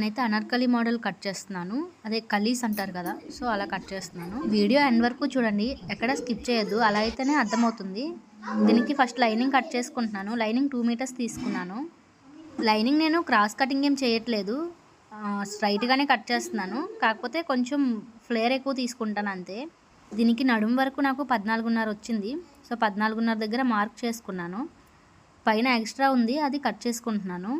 నేనైతే Anarkali model cut చేస్తున్నాను. అదే కలీస్ అంటారు కదా, సో అలా కట్ చేస్తున్నాను. వీడియో ఎండ్ వరకు చూడండి, ఎక్కడ స్కిప్ చేయొద్దు, అలా అయితేనే అర్థమవుతుంది. దీనికి ఫస్ట్ లైనింగ్ కట్ చేసుకుంటున్నాను. లైనింగ్ 2 మీటర్స్ తీసుకున్నాను. లైనింగ్ నేను క్రాస్ కటింగ్ ఏం చేయట్లేదు, స్ట్రైట్గానే కట్ చేస్తున్నాను. కాకపోతే కొంచెం ఫ్లేర్ ఎక్కువ తీసుకుంటాను అంతే. దీనికి నడుము వరకు నాకు 14.5 వచ్చింది. సో 14.5 దగ్గర మార్క్ చేసుకున్నాను. పైన ఎక్స్ట్రా ఉంది, అది కట్ చేసుకుంటున్నాను.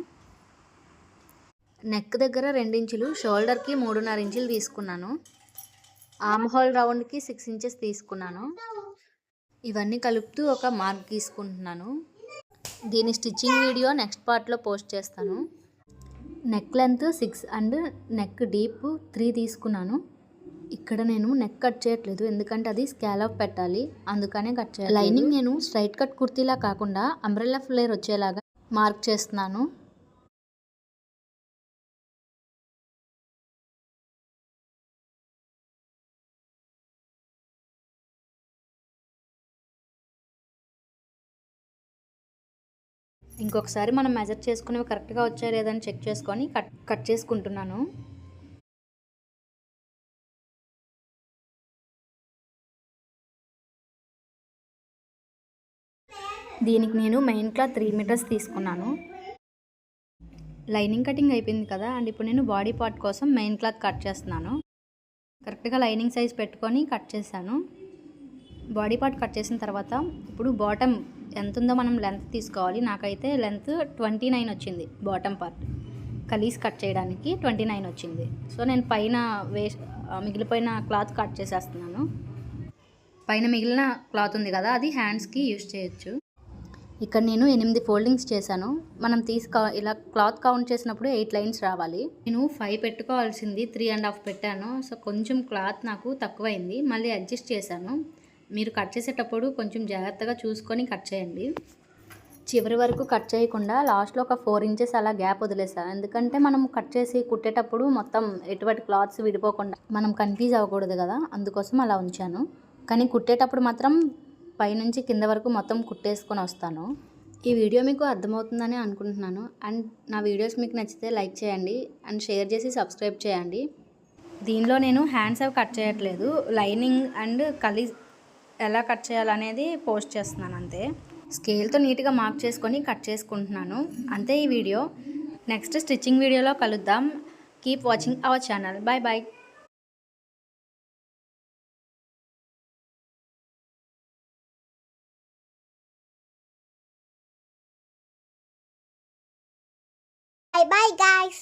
నెక్ దగ్గర 2 ఇంచులు, షోల్డర్కి 3.5 ఇంచులు తీసుకున్నాను. ఆర్మ్ హోల్ రౌండ్కి 6 ఇంచెస్ తీసుకున్నాను. ఇవన్నీ కలుపుతూ ఒక మార్క్ తీసుకుంటున్నాను. దీని స్టిచ్చింగ్ వీడియో నెక్స్ట్ పార్ట్లో పోస్ట్ చేస్తాను. Neck length 6 and neck deep 3 తీసుకున్నాను. ఇక్కడ నేను నెక్ కట్ చేయట్లేదు, ఎందుకంటే అది స్కాలప్ పెట్టాలి, అందుకనే కట్ చేయాలి. లైనింగ్ నేను స్ట్రైట్ కట్ కుర్తీలా కాకుండా అంబ్రెల్లా ఫ్లేర్ వచ్చేలాగా మార్క్ చేస్తున్నాను. ఇంకొకసారి మనం మెజర్ చేసుకునేవి కరెక్ట్గా వచ్చాయో లేదని చెక్ చేసుకొని కట్ చేసుకుంటున్నాను. దీనికి నేను మెయిన్ క్లాత్ 3 మీటర్స్ తీసుకున్నాను. లైనింగ్ కటింగ్ అయిపోయింది కదా, అండ్ ఇప్పుడు నేను బాడీ పార్ట్ కోసం మెయిన్ క్లాత్ కట్ చేస్తున్నాను. కరెక్ట్గా లైనింగ్ సైజ్ పెట్టుకొని కట్ చేశాను. బాడీ పార్ట్ కట్ చేసిన తర్వాత ఇప్పుడు బాటమ్ ఎంత ఉందో మనం లెంత్ తీసుకోవాలి. నాకైతే లెంత్ 29 వచ్చింది. బాటమ్ పార్ట్ కలీస్ కట్ చేయడానికి 29 వచ్చింది. సో నేను పైన మిగిలిపోయిన క్లాత్ కట్ చేసేస్తున్నాను. పైన మిగిలిన క్లాత్ ఉంది కదా, అది హ్యాండ్స్కి యూజ్ చేయొచ్చు. ఇక్కడ నేను 8 ఫోల్డింగ్స్ చేశాను. మనం ఇలా క్లాత్ కౌంట్ చేసినప్పుడు 8 లైన్స్ రావాలి. నేను 5 పెట్టుకోవాల్సింది 3.5 పెట్టాను. సో కొంచెం క్లాత్ నాకు తక్కువైంది, మళ్ళీ అడ్జస్ట్ చేశాను. మీరు కట్ చేసేటప్పుడు కొంచెం జాగ్రత్తగా చూసుకొని కట్ చేయండి. చివరి వరకు కట్ చేయకుండా లాస్ట్లో ఒక 4 ఇంచెస్ అలా గ్యాప్ వదిలేసాను, ఎందుకంటే మనం కట్ చేసి కుట్టేటప్పుడు మొత్తం ఎటువంటి క్లాత్స్ విడిపోకుండా మనం కన్ఫ్యూజ్ అవ్వకూడదు కదా, అందుకోసం అలా ఉంచాను. కానీ కుట్టేటప్పుడు మాత్రం పైనుంచి కింద వరకు మొత్తం కుట్టేసుకొని వస్తాను. ఈ వీడియో మీకు అర్థమవుతుందని అనుకుంటున్నాను. అండ్ నా వీడియోస్ మీకు నచ్చితే లైక్ చేయండి అండ్ షేర్ చేసి సబ్స్క్రైబ్ చేయండి. దీనిలో నేను హ్యాండ్స్ అవి కట్ చేయట్లేదు, లైనింగ్ అండ్ కలీస్ ఎలా కట్ చేయాలనేది పోస్ట్ చేస్తున్నాను అంతే. స్కేల్తో నీట్గా మార్క్ చేసుకొని కట్ చేసుకుంటున్నాను అంతే ఈ వీడియో. నెక్స్ట్ స్టిచ్చింగ్ వీడియోలో కలుద్దాం. Keep watching our channel. Bye bye. Bye bye guys.